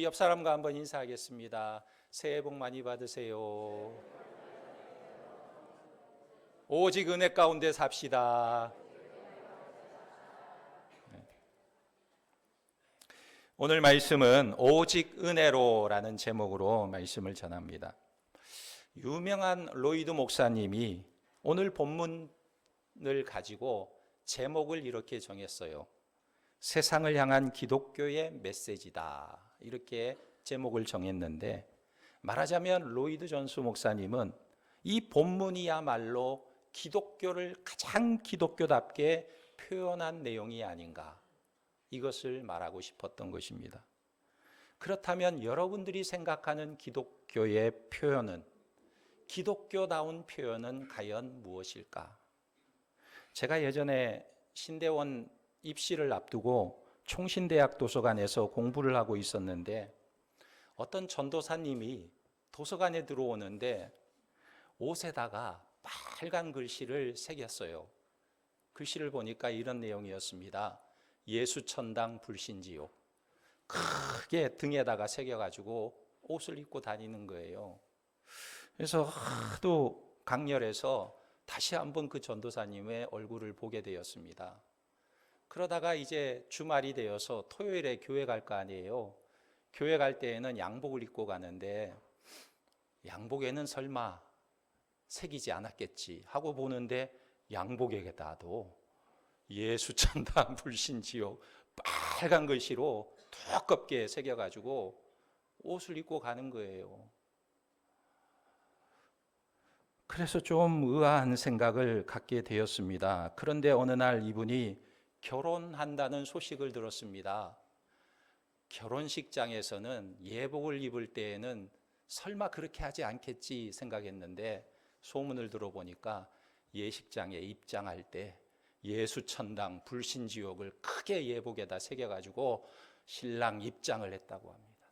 옆 사람과 한번 인사하겠습니다. 새해 복 많이 받으세요. 오직 은혜 가운데 삽시다. 오늘 말씀은 오직 은혜로라는 제목으로 말씀을 전합니다. 유명한 로이드 목사님이 오늘 본문을 가지고 제목을 이렇게 정했어요. 세상을 향한 기독교의 메시지다. 이렇게 제목을 정했는데, 말하자면 로이드 존스 목사님은 이 본문이야말로 기독교를 가장 기독교답게 표현한 내용이 아닌가, 이것을 말하고 싶었던 것입니다. 그렇다면 여러분들이 생각하는 기독교의 표현은, 기독교다운 표현은 과연 무엇일까? 제가 예전에 신대원 입시를 앞두고 총신대학 도서관에서 공부를 하고 있었는데, 어떤 전도사님이 도서관에 들어오는데 옷에다가 빨간 글씨를 새겼어요. 글씨를 보니까 이런 내용이었습니다. 예수천당 불신지옥. 크게 등에다가 새겨가지고 옷을 입고 다니는 거예요. 그래서 하도 강렬해서 다시 한번 그 전도사님의 얼굴을 보게 되었습니다. 그러다가 이제 주말이 되어서 토요일에 교회 갈 거 아니에요. 교회 갈 때에는 양복을 입고 가는데, 양복에는 설마 새기지 않았겠지 하고 보는데, 양복에다도 예수천당 불신지옥 빨간 글씨로 두껍게 새겨가지고 옷을 입고 가는 거예요. 그래서 좀 의아한 생각을 갖게 되었습니다. 그런데 어느 날 이분이 결혼한다는 소식을 들었습니다. 결혼식장에서는 예복을 입을 때에는 설마 그렇게 하지 않겠지 생각했는데, 소문을 들어보니까 예식장에 입장할 때 예수천당 불신지옥을 크게 예복에다 새겨가지고 신랑 입장을 했다고 합니다.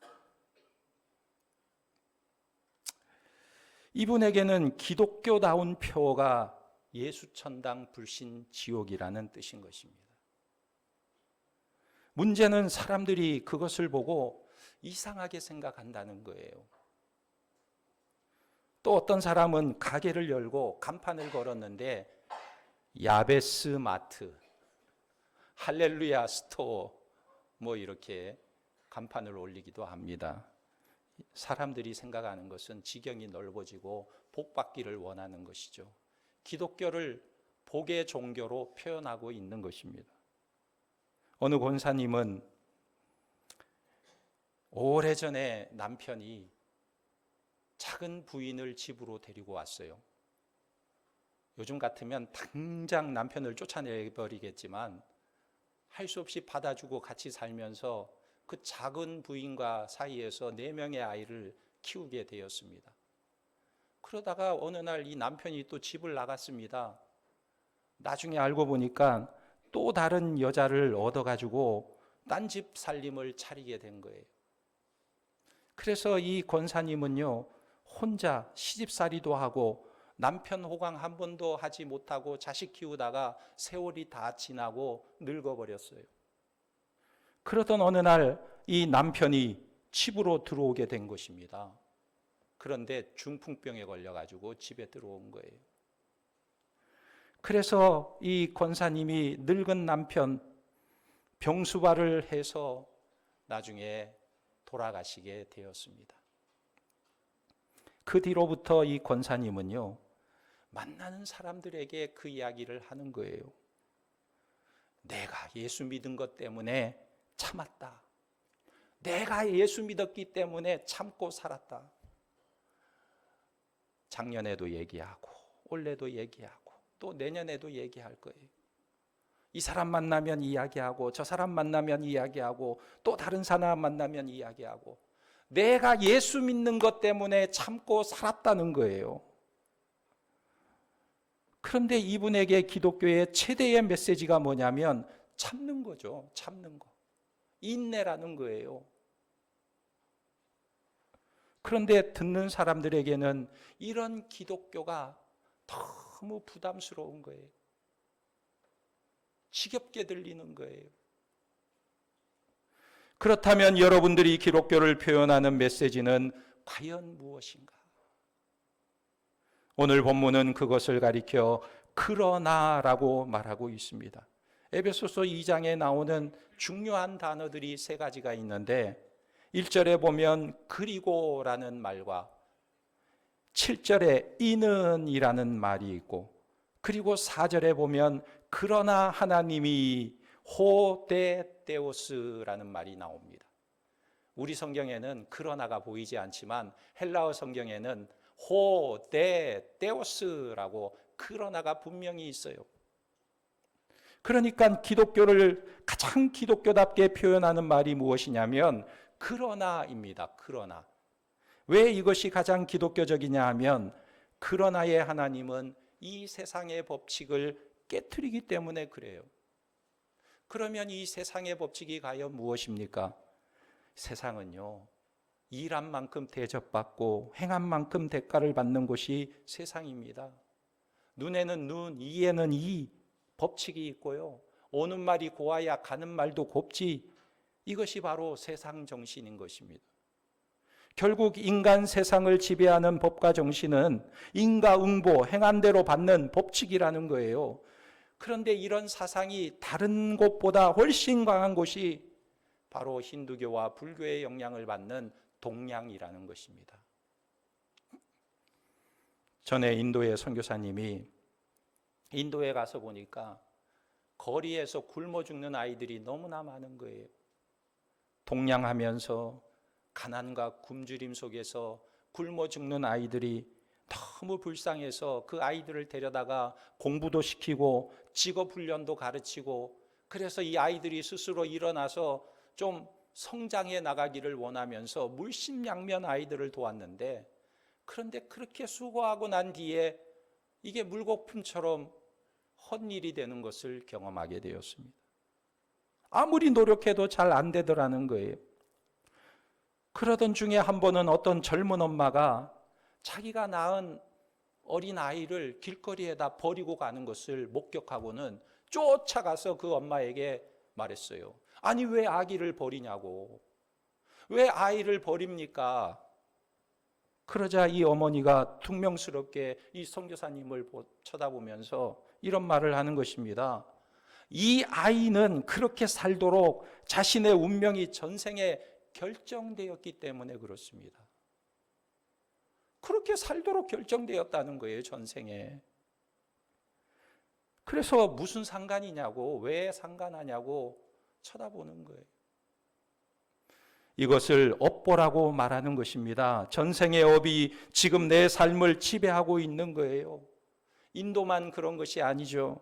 이분에게는 기독교다운 표어가 예수천당 불신지옥이라는 뜻인 것입니다. 문제는 사람들이 그것을 보고 이상하게 생각한다는 거예요. 또 어떤 사람은 가게를 열고 간판을 걸었는데 야베스 마트, 할렐루야 스토어 이렇게 간판을 올리기도 합니다. 사람들이 생각하는 것은 지경이 넓어지고 복받기를 원하는 것이죠. 기독교를 복의 종교로 표현하고 있는 것입니다. 어느 권사님은 오래전에 남편이 작은 부인을 집으로 데리고 왔어요. 요즘 같으면 당장 남편을 쫓아내버리겠지만 할 수 없이 받아주고 같이 살면서 그 작은 부인과 사이에서 4명의 아이를 키우게 되었습니다. 그러다가 어느 날 이 남편이 또 집을 나갔습니다. 나중에 알고 보니까 또 다른 여자를 얻어가지고 딴 집 살림을 차리게 된 거예요. 그래서 이 권사님은요, 혼자 시집살이도 하고 남편 호강 한 번도 하지 못하고 자식 키우다가 세월이 다 지나고 늙어버렸어요. 그러던 어느 날 이 남편이 집으로 들어오게 된 것입니다. 그런데 중풍병에 걸려가지고 집에 들어온 거예요. 그래서 이 권사님이 늙은 남편 병수발을 해서 나중에 돌아가시게 되었습니다. 그 뒤로부터 이 권사님은요, 만나는 사람들에게 그 이야기를 하는 거예요. 내가 예수 믿은 것 때문에 참았다. 내가 예수 믿었기 때문에 참고 살았다. 작년에도 얘기하고 올해도 얘기하고 또 내년에도 얘기할 거예요. 이 사람 만나면 이야기하고 저 사람 만나면 이야기하고 또 다른 사람 만나면 이야기하고, 내가 예수 믿는 것 때문에 참고 살았다는 거예요. 그런데 이분에게 기독교의 최대의 메시지가 뭐냐면 참는 거죠. 참는 거. 인내라는 거예요. 그런데 듣는 사람들에게는 이런 기독교가 너무 부담스러운 거예요. 지겹게 들리는 거예요. 그렇다면 여러분들이 기독교를 표현하는 메시지는 과연 무엇인가? 오늘 본문은 그것을 가리켜 그러나라고 말하고 있습니다. 에베소서 2장에 나오는 중요한 단어들이 세 가지가 있는데 1절에 보면 그리고라는 말과 7절에 이는이라는 말이 있고 그리고 4절에 보면 그러나 하나님이 호데데오스라는 말이 나옵니다. 우리 성경에는 그러나가 보이지 않지만 헬라어 성경에는 호데데오스라고 그러나가 분명히 있어요. 그러니까 기독교를 가장 기독교답게 표현하는 말이 무엇이냐면 그러나입니다. 그러나. 왜 이것이 가장 기독교적이냐 하면 그러나의 하나님은 이 세상의 법칙을 깨트리기 때문에 그래요. 그러면 이 세상의 법칙이 과연 무엇입니까? 세상은요, 일한 만큼 대접받고 행한 만큼 대가를 받는 곳이 세상입니다. 눈에는 눈, 이에는 이 법칙이 있고요. 오는 말이 고와야 가는 말도 곱지. 이것이 바로 세상 정신인 것입니다. 결국 인간 세상을 지배하는 법과 정신은 인과응보, 행한 대로 받는 법칙이라는 거예요. 그런데 이런 사상이 다른 곳보다 훨씬 강한 곳이 바로 힌두교와 불교의 영향을 받는 동양이라는 것입니다. 전에 인도의 선교사님이 인도에 가서 보니까 거리에서 굶어 죽는 아이들이 너무나 많은 거예요. 동양하면서 가난과 굶주림 속에서 굶어 죽는 아이들이 너무 불쌍해서 그 아이들을 데려다가 공부도 시키고 직업 훈련도 가르치고 그래서 이 아이들이 스스로 일어나서 좀 성장해 나가기를 원하면서 물심양면 아이들을 도왔는데 그런데 그렇게 수고하고 난 뒤에 이게 물거품처럼 헛일이 되는 것을 경험하게 되었습니다. 아무리 노력해도 잘 안 되더라는 거예요. 그러던 중에 한 번은 어떤 젊은 엄마가 자기가 낳은 어린 아이를 길거리에다 버리고 가는 것을 목격하고는 쫓아가서 그 엄마에게 말했어요. 아니 왜 아기를 버리냐고. 왜 아이를 버립니까? 그러자 이 어머니가 퉁명스럽게 이 선교사님을 쳐다보면서 이런 말을 하는 것입니다. 이 아이는 그렇게 살도록 자신의 운명이 전생에 결정되었기 때문에 그렇습니다. 그렇게 살도록 결정되었다는 거예요, 전생에. 그래서 무슨 상관이냐고, 왜 상관하냐고 쳐다보는 거예요. 이것을 업보라고 말하는 것입니다. 전생의 업이 지금 내 삶을 지배하고 있는 거예요. 인도만 그런 것이 아니죠.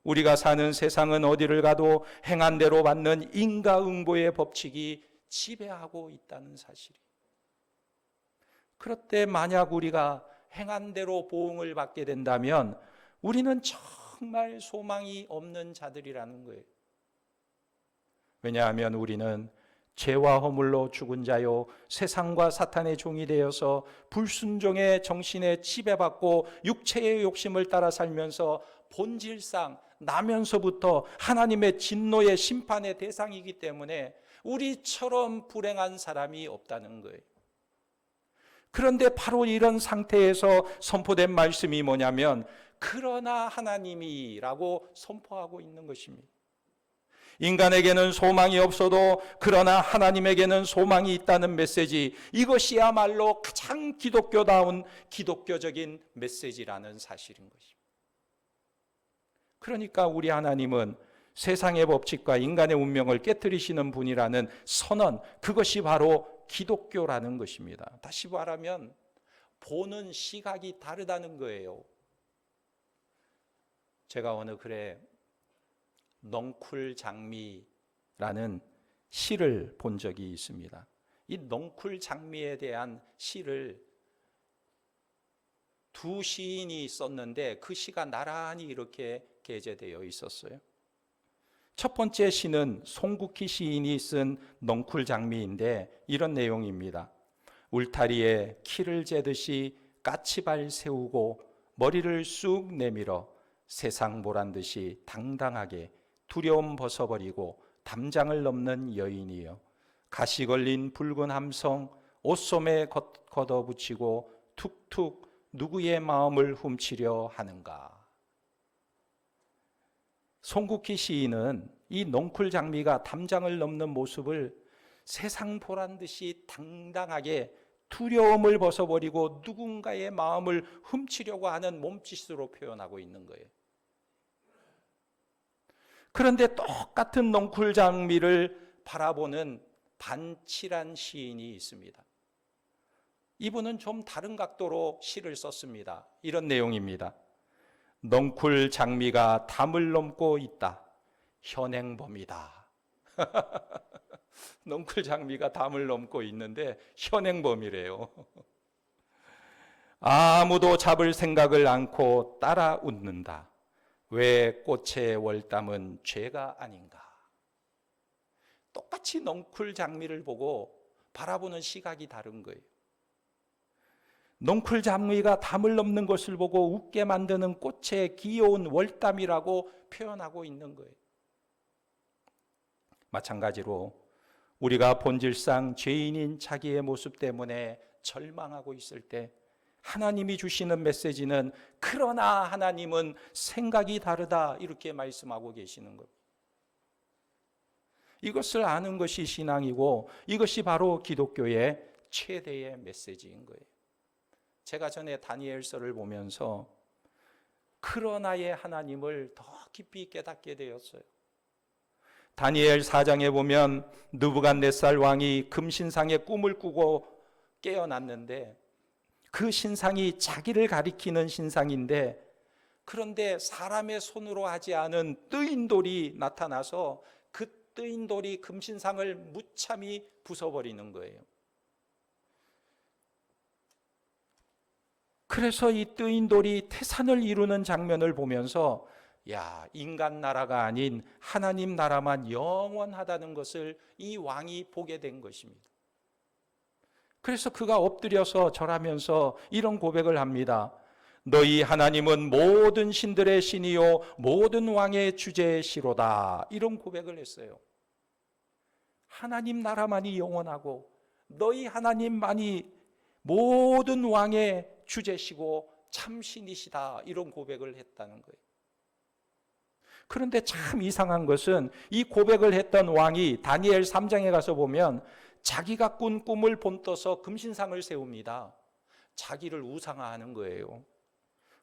우리가 사는 세상은 어디를 가도 행한 대로 받는 인과응보의 법칙이 지배하고 있다는 사실이. 그럴 때 만약 우리가 행한 대로 보응을 받게 된다면 우리는 정말 소망이 없는 자들이라는 거예요. 왜냐하면 우리는 죄와 허물로 죽은 자요 세상과 사탄의 종이 되어서 불순종의 정신에 지배받고 육체의 욕심을 따라 살면서 본질상 나면서부터 하나님의 진노의 심판의 대상이기 때문에 우리처럼 불행한 사람이 없다는 거예요. 그런데 바로 이런 상태에서 선포된 말씀이 뭐냐면 그러나 하나님이라고 선포하고 있는 것입니다. 인간에게는 소망이 없어도 그러나 하나님에게는 소망이 있다는 메시지, 이것이야말로 가장 기독교다운 기독교적인 메시지라는 사실인 것입니다. 그러니까 우리 하나님은 세상의 법칙과 인간의 운명을 깨트리시는 분이라는 선언, 그것이 바로 기독교라는 것입니다. 다시 말하면 보는 시각이 다르다는 거예요. 제가 어느 글에 넝쿨 장미라는 시를 본 적이 있습니다. 이 넝쿨 장미에 대한 시를 두 시인이 썼는데 그 시가 나란히 이렇게 게재되어 있었어요. 첫 번째 시는 송국희 시인이 쓴 넝쿨 장미인데 이런 내용입니다. 울타리에 키를 재듯이 까치발 세우고 머리를 쑥 내밀어 세상 보란 듯이 당당하게 두려움 벗어버리고 담장을 넘는 여인이여 가시 걸린 붉은 함성 옷소매에 걷어붙이고 툭툭 누구의 마음을 훔치려 하는가. 송국희 시인은 이 넝쿨 장미가 담장을 넘는 모습을 세상 보란 듯이 당당하게 두려움을 벗어버리고 누군가의 마음을 훔치려고 하는 몸짓으로 표현하고 있는 거예요. 그런데 똑같은 넝쿨 장미를 바라보는 반칠한 시인이 있습니다. 이분은 좀 다른 각도로 시를 썼습니다. 이런 내용입니다. 넝쿨 장미가 담을 넘고 있다. 현행범이다. 넝쿨 장미가 담을 넘고 있는데 현행범이래요. 아무도 잡을 생각을 않고 따라 웃는다. 왜 꽃의 월담은 죄가 아닌가. 똑같이 넝쿨 장미를 보고 바라보는 시각이 다른 거예요. 넝쿨 장미가 담을 넘는 것을 보고 웃게 만드는 꽃의 귀여운 월담이라고 표현하고 있는 거예요. 마찬가지로 우리가 본질상 죄인인 자기의 모습 때문에 절망하고 있을 때 하나님이 주시는 메시지는 그러나 하나님은 생각이 다르다 이렇게 말씀하고 계시는 겁니다. 이것을 아는 것이 신앙이고 이것이 바로 기독교의 최대의 메시지인 거예요. 제가 전에 다니엘서를 보면서 그러나의 하나님을 더 깊이 깨닫게 되었어요. 다니엘 4장에 보면 느부갓네살 왕이 금신상의 꿈을 꾸고 깨어났는데 그 신상이 자기를 가리키는 신상인데 그런데 사람의 손으로 하지 않은 뜨인 돌이 나타나서 그 뜨인 돌이 금신상을 무참히 부숴버리는 거예요. 그래서 이 뜨인 돌이 태산을 이루는 장면을 보면서 야, 인간 나라가 아닌 하나님 나라만 영원하다는 것을 이 왕이 보게 된 것입니다. 그래서 그가 엎드려서 절하면서 이런 고백을 합니다. 너희 하나님은 모든 신들의 신이요 모든 왕의 주제시로다. 이런 고백을 했어요. 하나님 나라만이 영원하고 너희 하나님만이 모든 왕의 주제시고 참신이시다. 이런 고백을 했다는 거예요. 그런데 참 이상한 것은 이 고백을 했던 왕이 다니엘 3장에 가서 보면 자기가 꾼 꿈을 본떠서 금신상을 세웁니다. 자기를 우상화하는 거예요.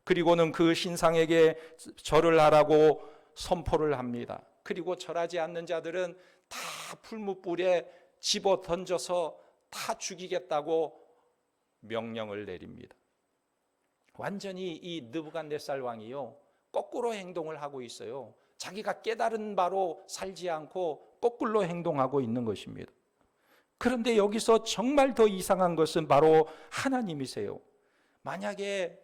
그리고는 그 신상에게 절을 하라고 선포를 합니다. 그리고 절하지 않는 자들은 다 풀무불에 집어 던져서 다 죽이겠다고 명령을 내립니다. 완전히 이 느부갓네살 왕이요 거꾸로 행동을 하고 있어요. 자기가 깨달은 바로 살지 않고 거꾸로 행동하고 있는 것입니다. 그런데 여기서 정말 더 이상한 것은 바로 하나님이세요. 만약에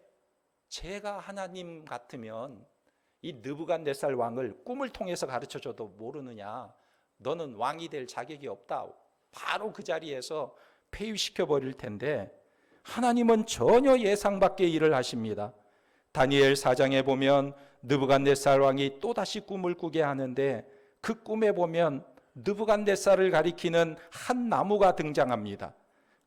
제가 하나님 같으면 이 느부갓네살 왕을 꿈을 통해서 가르쳐줘도 모르느냐, 너는 왕이 될 자격이 없다, 바로 그 자리에서 폐위시켜 버릴 텐데 하나님은 전혀 예상 밖의 일을 하십니다. 다니엘 4장에 보면 느부갓네살 왕이 또다시 꿈을 꾸게 하는데 그 꿈에 보면 느부갓네살을 가리키는 한 나무가 등장합니다.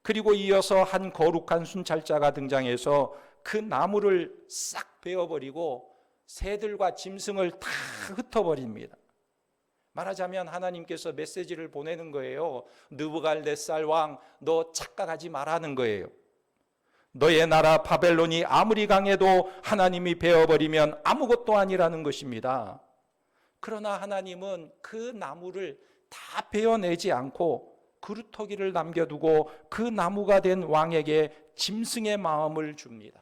그리고 이어서 한 거룩한 순찰자가 등장해서 그 나무를 싹 베어버리고 새들과 짐승을 다 흩어버립니다. 말하자면 하나님께서 메시지를 보내는 거예요. 느부갓네살 왕, 너 착각하지 말라는 거예요. 너의 나라 바벨론이 아무리 강해도 하나님이 베어버리면 아무것도 아니라는 것입니다. 그러나 하나님은 그 나무를 다 베어내지 않고 그루터기를 남겨두고 그 나무가 된 왕에게 짐승의 마음을 줍니다.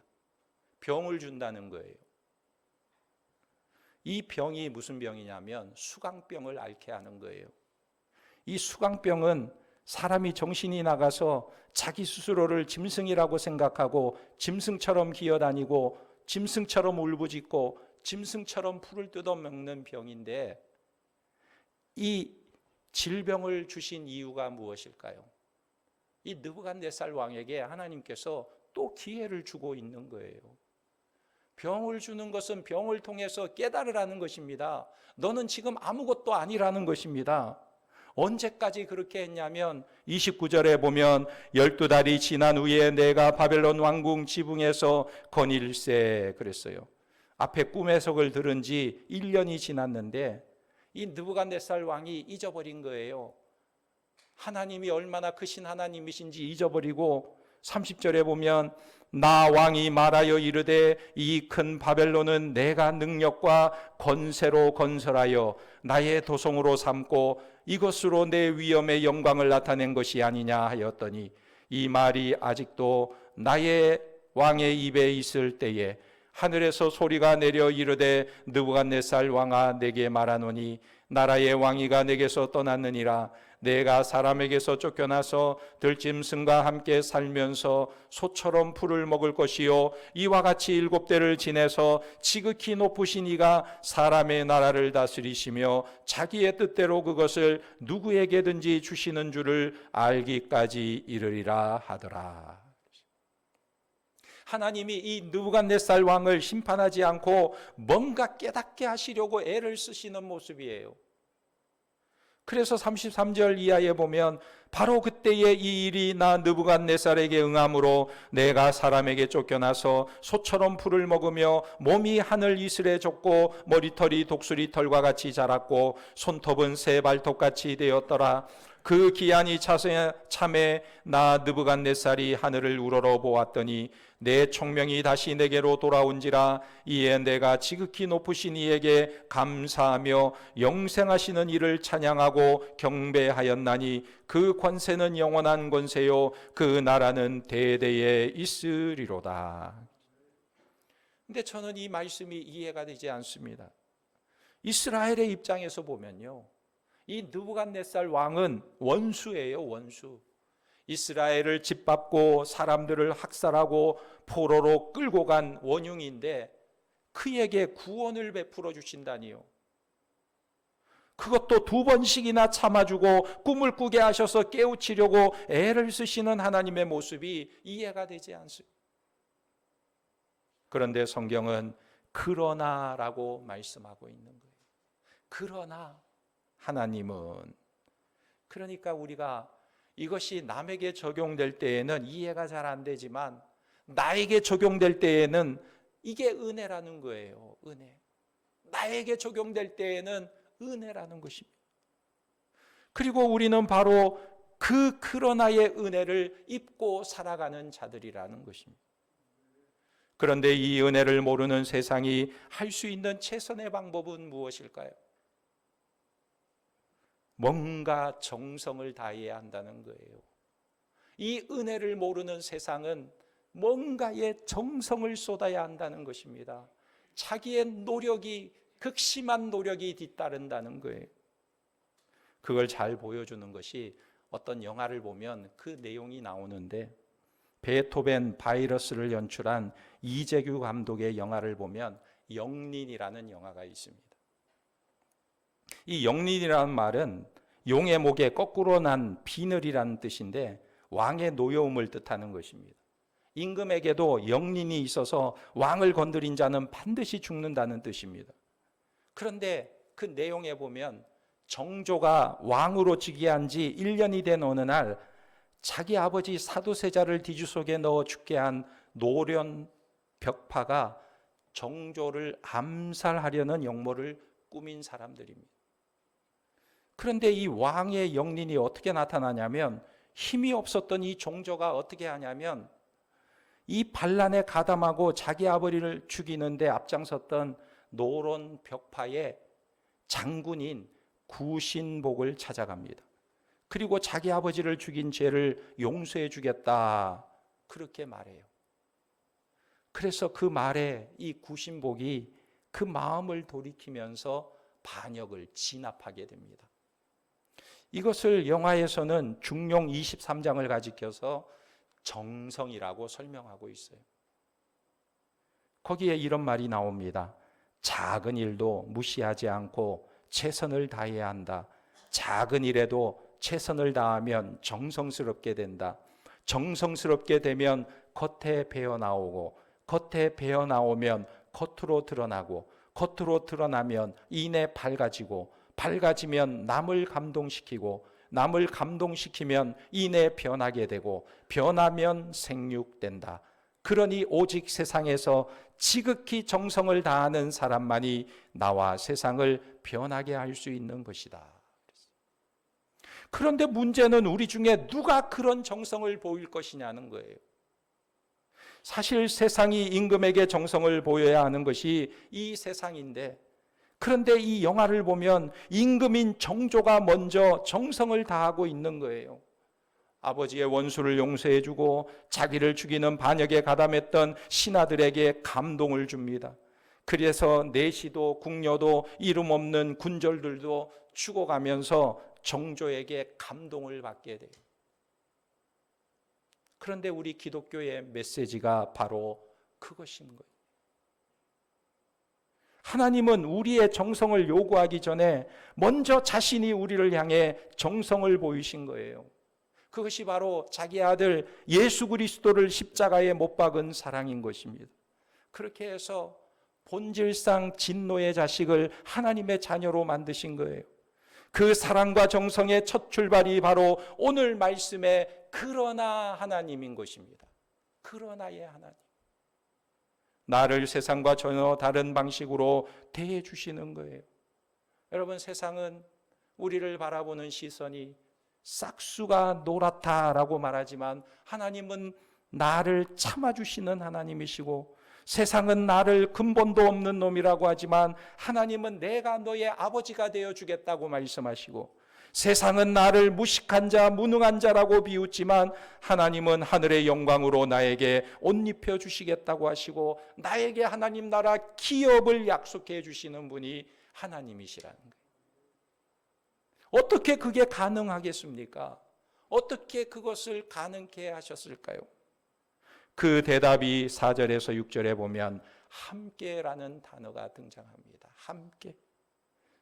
병을 준다는 거예요. 이 병이 무슨 병이냐면 수강병을 앓게 하는 거예요. 이 수강병은 사람이 정신이 나가서 자기 스스로를 짐승이라고 생각하고 짐승처럼 기어다니고 짐승처럼 울부짖고 짐승처럼 풀을 뜯어먹는 병인데 이 질병을 주신 이유가 무엇일까요? 이 느부갓네살 왕에게 하나님께서 또 기회를 주고 있는 거예요. 병을 주는 것은 병을 통해서 깨달으라는 것입니다. 너는 지금 아무것도 아니라는 것입니다. 언제까지 그렇게 했냐면 29절에 보면 12달이 지난 후에 내가 바벨론 왕궁 지붕에서 거닐세 그랬어요. 앞에 꿈의 해석을 들은 지 1년이 지났는데 이 느부갓네살 왕이 잊어버린 거예요. 하나님이 얼마나 크신 하나님이신지 잊어버리고 30절에 보면 나 왕이 말하여 이르되 이 큰 바벨론은 내가 능력과 권세로 건설하여 나의 도성으로 삼고 이것으로 내 위엄의 영광을 나타낸 것이 아니냐 하였더니 이 말이 아직도 나의 왕의 입에 있을 때에 하늘에서 소리가 내려 이르되 느부갓네살 왕아 내게 말하노니 나라의 왕위가 내게서 떠났느니라. 내가 사람에게서 쫓겨나서 들짐승과 함께 살면서 소처럼 풀을 먹을 것이요 이와 같이 7대를 지내서 지극히 높으신 이가 사람의 나라를 다스리시며 자기의 뜻대로 그것을 누구에게든지 주시는 줄을 알기까지 이르리라 하더라. 하나님이 이 느부갓네살 왕을 심판하지 않고 뭔가 깨닫게 하시려고 애를 쓰시는 모습이에요. 그래서 33절 이하에 보면 바로 그때에 이 일이 나 느부갓네살에게 응함으로 내가 사람에게 쫓겨나서 소처럼 풀을 먹으며 몸이 하늘 이슬에 젖고 머리털이 독수리 털과 같이 자랐고 손톱은 새 발톱같이 되었더라. 그 기한이 참에 나 느부갓네살이 하늘을 우러러 보았더니 내 총명이 다시 내게로 돌아온지라. 이에 내가 지극히 높으신 이에게 감사하며 영생하시는 이를 찬양하고 경배하였나니 그 권세는 영원한 권세요 그 나라는 대대에 있으리로다. 근데 저는 이 말씀이 이해가 되지 않습니다. 이스라엘의 입장에서 보면요, 이 느부갓네살 왕은 원수예요, 원수. 이스라엘을 짓밟고 사람들을 학살하고 포로로 끌고 간 원흉인데 그에게 구원을 베풀어 주신다니요. 그것도 2번씩이나 참아주고 꿈을 꾸게 하셔서 깨우치려고 애를 쓰시는 하나님의 모습이 이해가 되지 않습니다. 그런데 성경은 그러나라고 말씀하고 있는 거예요. 그러나 하나님은, 그러니까 우리가 이것이 남에게 적용될 때에는 이해가 잘 안 되지만 나에게 적용될 때에는 이게 은혜라는 거예요. 은혜. 나에게 적용될 때에는 은혜라는 것입니다. 그리고 우리는 바로 그 그러나의 은혜를 입고 살아가는 자들이라는 것입니다. 그런데 이 은혜를 모르는 세상이 할 수 있는 최선의 방법은 무엇일까요? 뭔가 정성을 다해야 한다는 거예요. 이 은혜를 모르는 세상은 뭔가에 정성을 쏟아야 한다는 것입니다. 자기의 노력이, 극심한 노력이 뒤따른다는 거예요. 그걸 잘 보여주는 것이 어떤 영화를 보면 그 내용이 나오는데, 베토벤 바이러스를 연출한 이재규 감독의 영화를 보면 영린이라는 영화가 있습니다. 이 영린이라는 말은 용의 목에 거꾸로 난 비늘이라는 뜻인데 왕의 노여움을 뜻하는 것입니다. 임금에게도 영린이 있어서 왕을 건드린 자는 반드시 죽는다는 뜻입니다. 그런데 그 내용에 보면 정조가 왕으로 즉위한 지 1년이 된 어느 날 자기 아버지 사도세자를 뒤주 속에 넣어 죽게 한 노련 벽파가 정조를 암살하려는 역모를 꾸민 사람들입니다. 그런데 이 왕의 영린이 어떻게 나타나냐면, 힘이 없었던 이 정조가 어떻게 하냐면 이 반란에 가담하고 자기 아버지를 죽이는데 앞장섰던 노론 벽파의 장군인 구신복을 찾아갑니다. 그리고 자기 아버지를 죽인 죄를 용서해 주겠다, 그렇게 말해요. 그래서 그 말에 이 구신복이 그 마음을 돌이키면서 반역을 진압하게 됩니다. 이것을 영화에서는 중용 23장을 가지켜서 정성이라고 설명하고 있어요. 거기에 이런 말이 나옵니다. 작은 일도 무시하지 않고 최선을 다해야 한다. 작은 일에도 최선을 다하면 정성스럽게 된다. 정성스럽게 되면 겉에 배어나오고, 겉에 배어나오면 겉으로 드러나고, 겉으로 드러나면 이내 밝아지고, 밝아지면 남을 감동시키고, 남을 감동시키면 이내 변하게 되고, 변하면 생육된다. 그러니 오직 세상에서 지극히 정성을 다하는 사람만이 나와 세상을 변하게 할 수 있는 것이다. 그런데 문제는 우리 중에 누가 그런 정성을 보일 것이냐는 거예요. 사실 세상이 임금에게 정성을 보여야 하는 것이 이 세상인데, 그런데 이 영화를 보면 임금인 정조가 먼저 정성을 다하고 있는 거예요. 아버지의 원수를 용서해주고 자기를 죽이는 반역에 가담했던 신하들에게 감동을 줍니다. 그래서 내시도 궁녀도 이름 없는 군졸들도 죽어가면서 정조에게 감동을 받게 돼요. 그런데 우리 기독교의 메시지가 바로 그것인 거예요. 하나님은 우리의 정성을 요구하기 전에 먼저 자신이 우리를 향해 정성을 보이신 거예요. 그것이 바로 자기 아들 예수 그리스도를 십자가에 못 박은 사랑인 것입니다. 그렇게 해서 본질상 진노의 자식을 하나님의 자녀로 만드신 거예요. 그 사랑과 정성의 첫 출발이 바로 오늘 말씀의 그러나 하나님인 것입니다. 그러나의 하나님. 나를 세상과 전혀 다른 방식으로 대해 주시는 거예요. 여러분, 세상은 우리를 바라보는 시선이 싹수가 노랗다라고 말하지만 하나님은 나를 참아주시는 하나님이시고, 세상은 나를 근본도 없는 놈이라고 하지만 하나님은 내가 너의 아버지가 되어주겠다고 말씀하시고, 세상은 나를 무식한 자, 무능한 자라고 비웃지만 하나님은 하늘의 영광으로 나에게 옷 입혀주시겠다고 하시고, 나에게 하나님 나라 기업을 약속해 주시는 분이 하나님이시라는 거예요. 어떻게 그게 가능하겠습니까? 어떻게 그것을 가능케 하셨을까요? 그 대답이 4절에서 6절에 보면 함께라는 단어가 등장합니다. 함께.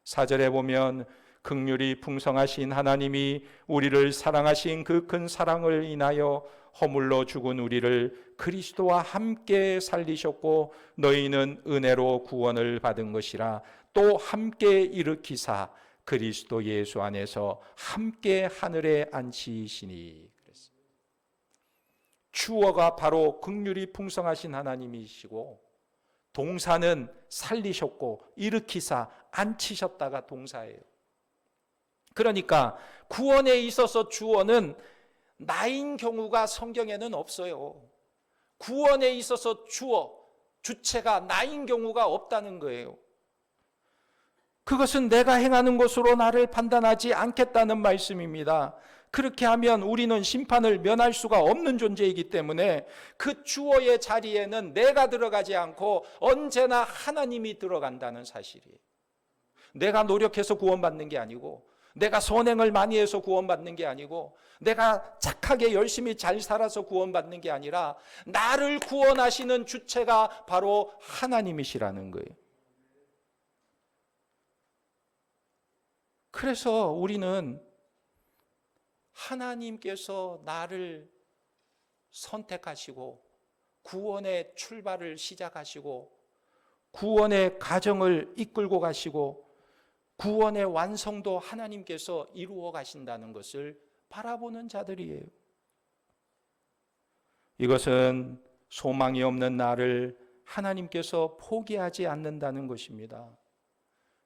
4절에 보면 긍휼이 풍성하신 하나님이 우리를 사랑하신 그 큰 사랑을 인하여 허물로 죽은 우리를 그리스도와 함께 살리셨고 너희는 은혜로 구원을 받은 것이라. 또 함께 일으키사 그리스도 예수 안에서 함께 하늘에 앉히시니. 그랬습니다. 주어가 바로 긍휼이 풍성하신 하나님이시고, 동사는 살리셨고 일으키사 앉히셨다가 동사예요. 그러니까 구원에 있어서 주어는 나인 경우가 성경에는 없어요. 구원에 있어서 주체가 나인 경우가 없다는 거예요. 그것은 내가 행하는 것으로 나를 판단하지 않겠다는 말씀입니다. 그렇게 하면 우리는 심판을 면할 수가 없는 존재이기 때문에 그 주어의 자리에는 내가 들어가지 않고 언제나 하나님이 들어간다는 사실이에요. 내가 노력해서 구원받는 게 아니고, 내가 선행을 많이 해서 구원받는 게 아니고, 내가 착하게 열심히 잘 살아서 구원받는 게 아니라 나를 구원하시는 주체가 바로 하나님이시라는 거예요. 그래서 우리는 하나님께서 나를 선택하시고 구원의 출발을 시작하시고 구원의 과정을 이끌고 가시고 구원의 완성도 하나님께서 이루어 가신다는 것을 바라보는 자들이에요. 이것은 소망이 없는 나를 하나님께서 포기하지 않는다는 것입니다.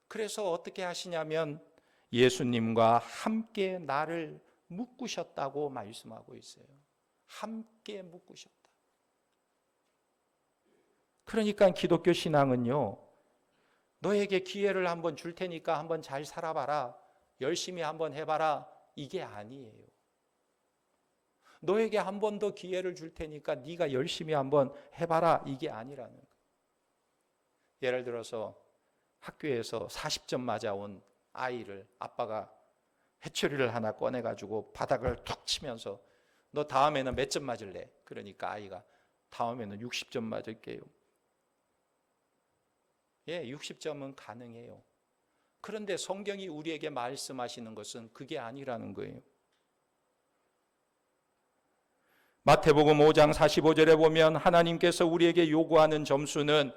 그래서 어떻게 하시냐면 예수님과 함께 나를 묶으셨다고 말씀하고 있어요. 함께 묶으셨다. 그러니까 기독교 신앙은요, 너에게 기회를 한번 줄 테니까 한번 잘 살아봐라, 열심히 한번 해봐라, 이게 아니에요. 너에게 한 번 더 기회를 줄 테니까 네가 열심히 한번 해봐라, 이게 아니라는 거예요. 예를 들어서 학교에서 40점 맞아온 아이를 아빠가 회초리를 하나 꺼내가지고 바닥을 툭 치면서 너 다음에는 몇 점 맞을래? 그러니까 아이가 다음에는 60점 맞을게요. 예, 60점은 가능해요. 그런데 성경이 우리에게 말씀하시는 것은 그게 아니라는 거예요. 마태복음 5장 45절에 보면 하나님께서 우리에게 요구하는 점수는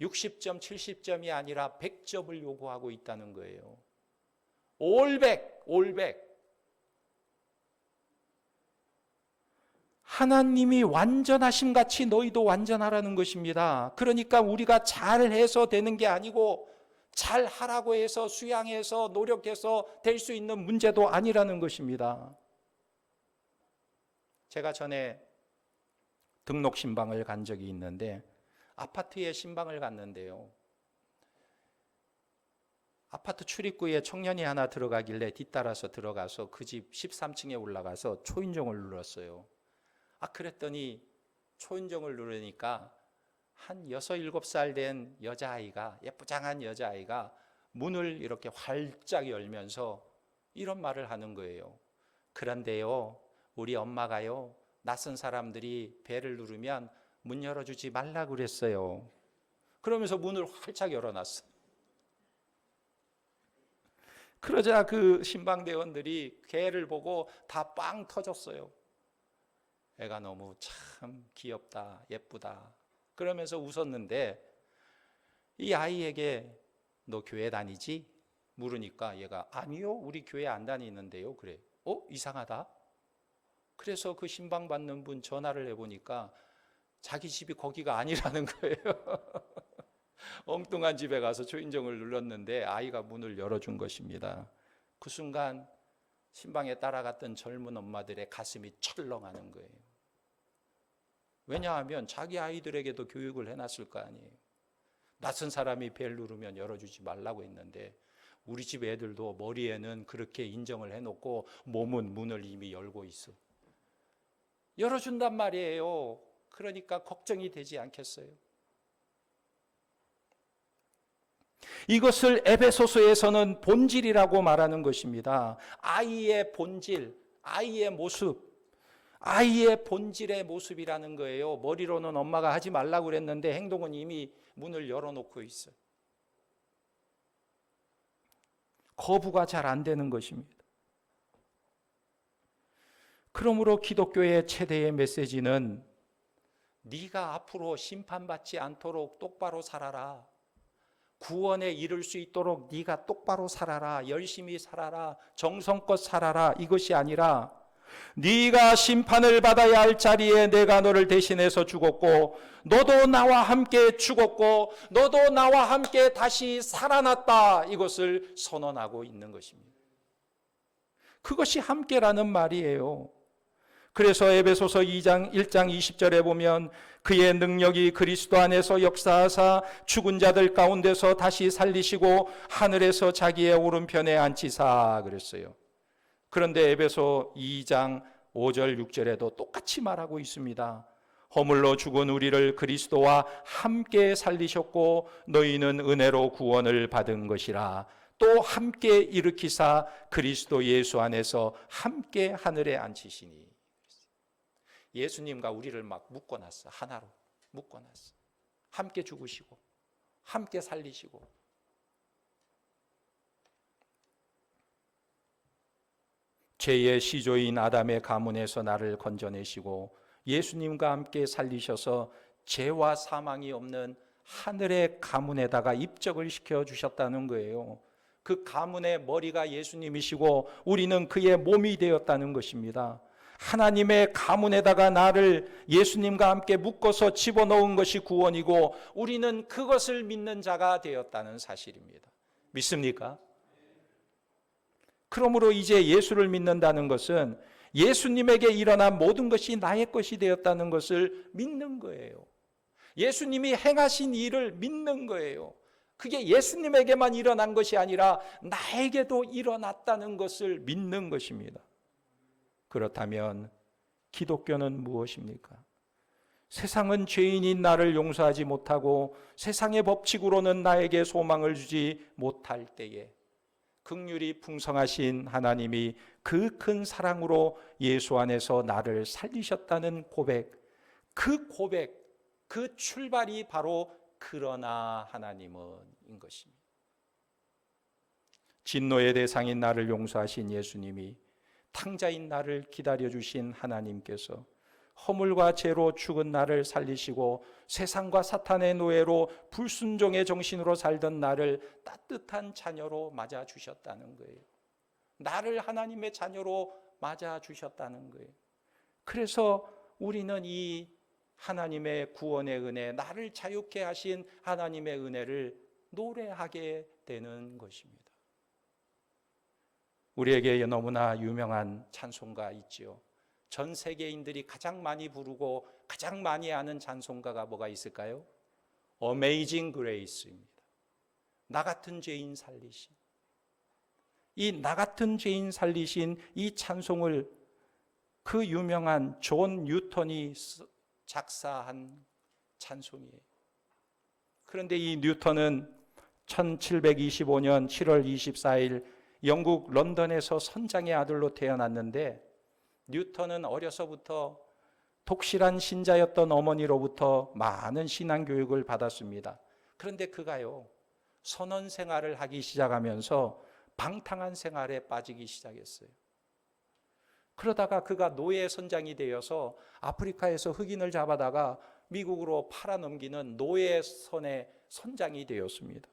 60점, 70점이 아니라 100점을 요구하고 있다는 거예요. 올백. 하나님이 완전하심 같이 너희도 완전하라는 것입니다. 그러니까 우리가 잘해서 되는 게 아니고 잘하라고 해서 수양해서 노력해서 될 수 있는 문제도 아니라는 것입니다. 제가 전에 등록 신방을 간 적이 있는데 아파트에 신방을 갔는데요. 아파트 출입구에 청년이 하나 들어가길래 뒤따라서 들어가서 그 집 13층에 올라가서 초인종을 눌렀어요. 그랬더니 초인종을 누르니까 한 6, 7살 된 여자아이가, 예쁘장한 여자아이가 문을 이렇게 활짝 열면서 이런 말을 하는 거예요. 그런데요, 우리 엄마가요, 낯선 사람들이 벨을 누르면 문 열어주지 말라 그랬어요. 그러면서 문을 활짝 열어놨어요. 그러자 그 신방대원들이 걔를 보고 다 빵 터졌어요. 애가 너무 참 귀엽다, 예쁘다 그러면서 웃었는데, 이 아이에게 너 교회 다니지? 물으니까 얘가 아니요, 우리 교회 안 다니는데요. 그래. 이상하다. 그래서 그 신방 받는 분 전화를 해보니까 자기 집이 거기가 아니라는 거예요. 엉뚱한 집에 가서 초인종을 눌렀는데 아이가 문을 열어준 것입니다. 그 순간 신방에 따라갔던 젊은 엄마들의 가슴이 철렁하는 거예요. 왜냐하면 자기 아이들에게도 교육을 해놨을 거 아니에요. 낯선 사람이 벨 누르면 열어주지 말라고 했는데 우리 집 애들도 머리에는 그렇게 인정을 해놓고 몸은 문을 이미 열고 있어. 열어준단 말이에요. 그러니까 걱정이 되지 않겠어요? 이것을 에베소서에서는 본질이라고 말하는 것입니다. 아이의 본질, 아이의 모습, 아이의 본질의 모습이라는 거예요. 머리로는 엄마가 하지 말라고 그랬는데 행동은 이미 문을 열어놓고 있어요. 거부가 잘 안 되는 것입니다. 그러므로 기독교의 최대의 메시지는 네가 앞으로 심판받지 않도록 똑바로 살아라. 구원에 이를 수 있도록 네가 똑바로 살아라. 열심히 살아라. 정성껏 살아라. 이것이 아니라 네가 심판을 받아야 할 자리에 내가 너를 대신해서 죽었고 너도 나와 함께 죽었고 너도 나와 함께 다시 살아났다. 이것을 선언하고 있는 것입니다. 그것이 함께라는 말이에요. 그래서 에베소서 2장 1장 20절에 보면 그의 능력이 그리스도 안에서 역사하사 죽은 자들 가운데서 다시 살리시고 하늘에서 자기의 오른편에 앉히사 그랬어요. 그런데 에베소 2장 5절 6절에도 똑같이 말하고 있습니다. 허물로 죽은 우리를 그리스도와 함께 살리셨고 너희는 은혜로 구원을 받은 것이라. 또 함께 일으키사 그리스도 예수 안에서 함께 하늘에 앉히시니. 예수님과 우리를 막 묶어놨어. 하나로 묶어놨어. 함께 죽으시고 함께 살리시고. 죄의 시조인 아담의 가문에서 나를 건져내시고 예수님과 함께 살리셔서 죄와 사망이 없는 하늘의 가문에다가 입적을 시켜주셨다는 거예요. 그 가문의 머리가 예수님이시고 우리는 그의 몸이 되었다는 것입니다. 하나님의 가문에다가 나를 예수님과 함께 묶어서 집어넣은 것이 구원이고 우리는 그것을 믿는 자가 되었다는 사실입니다. 믿습니까? 그러므로 이제 예수를 믿는다는 것은 예수님에게 일어난 모든 것이 나의 것이 되었다는 것을 믿는 거예요. 예수님이 행하신 일을 믿는 거예요. 그게 예수님에게만 일어난 것이 아니라 나에게도 일어났다는 것을 믿는 것입니다. 그렇다면 기독교는 무엇입니까? 세상은 죄인인 나를 용서하지 못하고 세상의 법칙으로는 나에게 소망을 주지 못할 때에 긍휼이 풍성하신 하나님이 그 큰 사랑으로 예수 안에서 나를 살리셨다는 고백, 그 출발이 바로 그러나 하나님은인 것입니다. 진노의 대상인 나를 용서하신 예수님이 탕자인 나를 기다려주신 하나님께서 허물과 죄로 죽은 나를 살리시고 세상과 사탄의 노예로 불순종의 정신으로 살던 나를 따뜻한 자녀로 맞아주셨다는 거예요. 나를 하나님의 자녀로 맞아 주셨다는 거예요. 그래서 우리는 이 하나님의 구원의 은혜, 나를 자유케 하신 하나님의 은혜를 노래하게 되는 것입니다. 우리에게 너무나 유명한 찬송가 있지요. 전 세계인들이 가장 많이 부르고 가장 많이 아는 찬송가가 뭐가 있을까요? Amazing Grace입니다. 나 같은 죄인 살리신, 이 나 같은 죄인 살리신 이 찬송을 그 유명한 존 뉴턴이 작사한 찬송이에요. 그런데 이 뉴턴은 1725년 7월 24일 영국 런던에서 선장의 아들로 태어났는데, 뉴턴은 어려서부터 독실한 신자였던 어머니로부터 많은 신앙 교육을 받았습니다. 그런데 그가요, 선원 생활을 하기 시작하면서 방탕한 생활에 빠지기 시작했어요. 그러다가 그가 노예 선장이 되어서 아프리카에서 흑인을 잡아다가 미국으로 팔아넘기는 노예선의 선장이 되었습니다.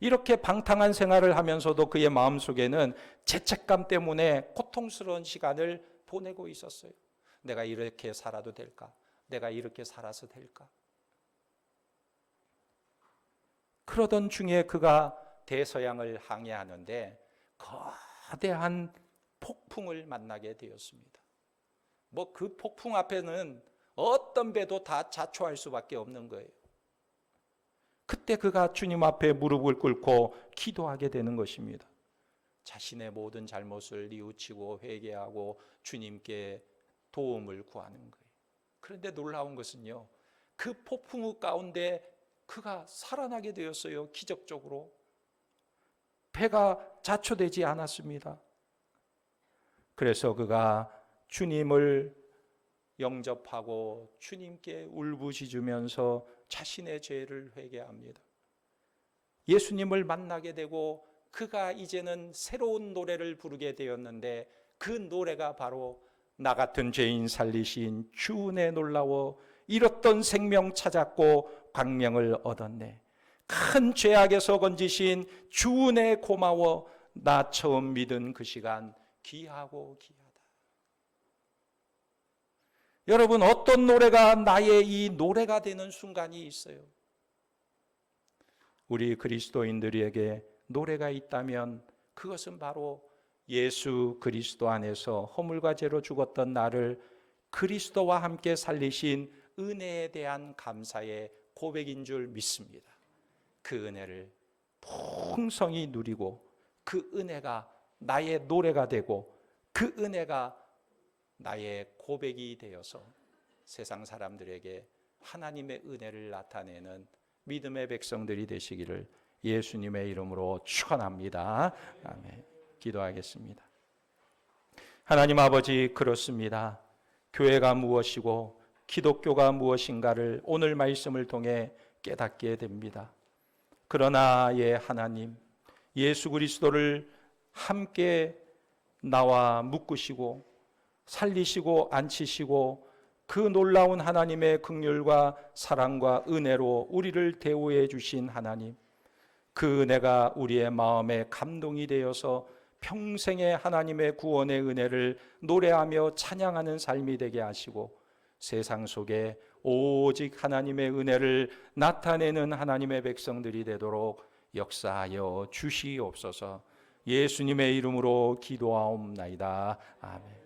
이렇게 방탕한 생활을 하면서도 그의 마음속에는 죄책감 때문에 고통스러운 시간을 보내고 있었어요. 내가 이렇게 살아도 될까? 내가 이렇게 살아서 될까? 그러던 중에 그가 대서양을 항해하는데 거대한 폭풍을 만나게 되었습니다. 뭐 그 폭풍 앞에는 어떤 배도 다 자초할 수밖에 없는 거예요. 그때 그가 주님 앞에 무릎을 꿇고 기도하게 되는 것입니다. 자신의 모든 잘못을 뉘우치고 회개하고 주님께 도움을 구하는 거예요. 그런데 놀라운 것은요, 그 폭풍 가운데 그가 살아나게 되었어요. 기적적으로. 배가 자초되지 않았습니다. 그래서 그가 주님을 영접하고 주님께 울부짖으면서 자신의 죄를 회개합니다. 예수님을 만나게 되고 그가 이제는 새로운 노래를 부르게 되었는데, 그 노래가 바로 나 같은 죄인 살리신 주 은혜 놀라워 잃었던 생명 찾았고 광명을 얻었네. 큰 죄악에서 건지신 주 은혜 고마워 나 처음 믿은 그 시간 귀하고 귀하다. 여러분, 어떤 노래가 나의 이 노래가 되는 순간이 있어요. 우리 그리스도인들에게 노래가 있다면 그것은 바로 예수 그리스도 안에서 허물과 죄로 죽었던 나를 그리스도와 함께 살리신 은혜에 대한 감사의 고백인 줄 믿습니다. 그 은혜를 풍성히 누리고 그 은혜가 나의 노래가 되고 그 은혜가 나의 고백이 되어서 세상 사람들에게 하나님의 은혜를 나타내는 믿음의 백성들이 되시기를 예수님의 이름으로 축원합니다. 아멘. 기도하겠습니다. 하나님 아버지, 그렇습니다. 교회가 무엇이고 기독교가 무엇인가를 오늘 말씀을 통해 깨닫게 됩니다. 그러나 예 하나님, 예수 그리스도를 함께 나와 묶으시고 살리시고 앉히시고 그 놀라운 하나님의 긍휼과 사랑과 은혜로 우리를 대우해 주신 하나님, 그 은혜가 우리의 마음에 감동이 되어서 평생의 하나님의 구원의 은혜를 노래하며 찬양하는 삶이 되게 하시고 세상 속에 오직 하나님의 은혜를 나타내는 하나님의 백성들이 되도록 역사하여 주시옵소서. 예수님의 이름으로 기도하옵나이다. 아멘.